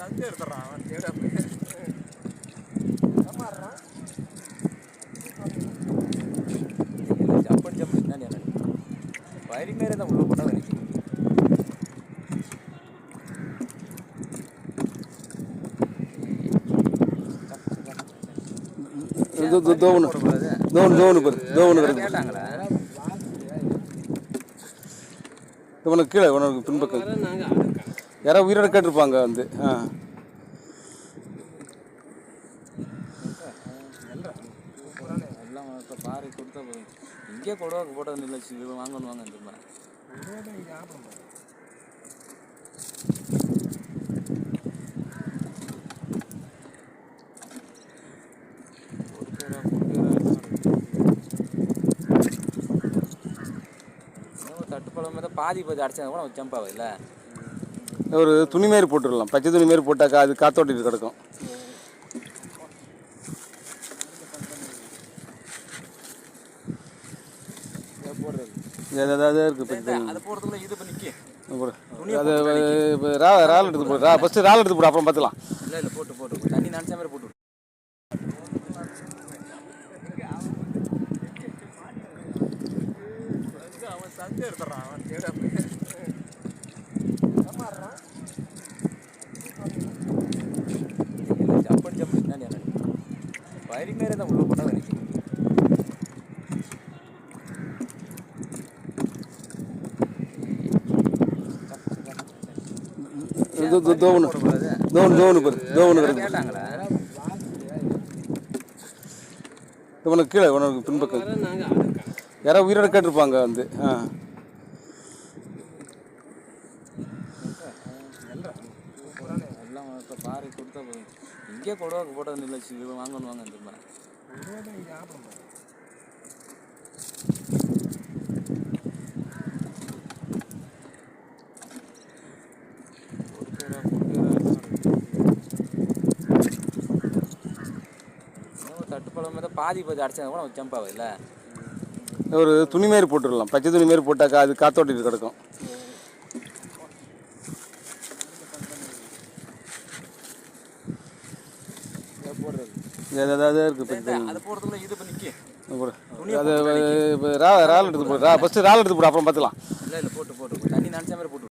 சந்து எடுத்துறான் அவன் தேட போய் ஜப்பன் ஜப்பன் என்ன வயிறு மேலே தான் உள்ள போட்டால் நினைக்கிறேன். கேட்டாங்களா உனக்கு கீழே உனக்கு பின்பக்கம் யாராவது உயிரோட கேட்டிருப்பாங்க வந்து எல்லாம் இப்போ பாரு கொடுத்தா போதும். இங்கே கொடுவாக்கு போட்டது இல்லை வாங்கணும் வாங்க திரும்ப தட்டுப்பழம் தான் பாதி அடிச்சா கூட ஜம்பாவை இல்லை. ஒரு துணி மாரி போட்டுடலாம், பச்சை துணி மாரி போட்டாக்கா அது காத்தோட்டிட்டு கிடக்கும். ஏதாவது இருக்குது அதை போடுறதுக்குள்ள இது பண்ணிக்கி அது ரால் எடுத்து போடு, ஃபஸ்ட்டு ரால் எடுத்து போடு, அப்புறம் பார்த்துக்கலாம். இல்லை இல்லை போட்டு போட்டு தண்ணி நினச்ச மாதிரி போட்டு அவன் சந்து எடுத்துறான் அவன் தேட போய் ஜப்பன் ஜப்பன் என்ன வயிறு மேலே தான் உள்ள போட்டால் நினைக்கிறேன். கேட்டாங்களா உனக்கு கீழே உனக்கு பின்பக்கம் யாராவது உயிரோட கேட்டிருப்பாங்க வந்து எல்லாம் இப்போ பாரு கொடுத்தா போதும். இங்கே கொடுவாக்கு போட்டது இல்லை வாங்கணும் வாங்க திரும்ப தட்டுப்பழம் தான் பாதி அடிச்சா கூட ஜம்பாவை இல்லை. ஒரு துணி மாரி போட்டுடலாம், பச்சை துணி மாரி போட்டாக்கா அது காத்தோட்டிட்டு கிடக்கும். ஏதாவது இருக்குது அதை போடுறதுக்குள்ள இது பண்ணிக்கி அது ரால் எடுத்து போடு, ஃபஸ்ட்டு ரால் எடுத்து போடு, அப்புறம் பார்த்துக்கலாம். இல்லை இல்லை போட்டு போட்டு தண்ணி நினச்ச மாதிரி போட்டு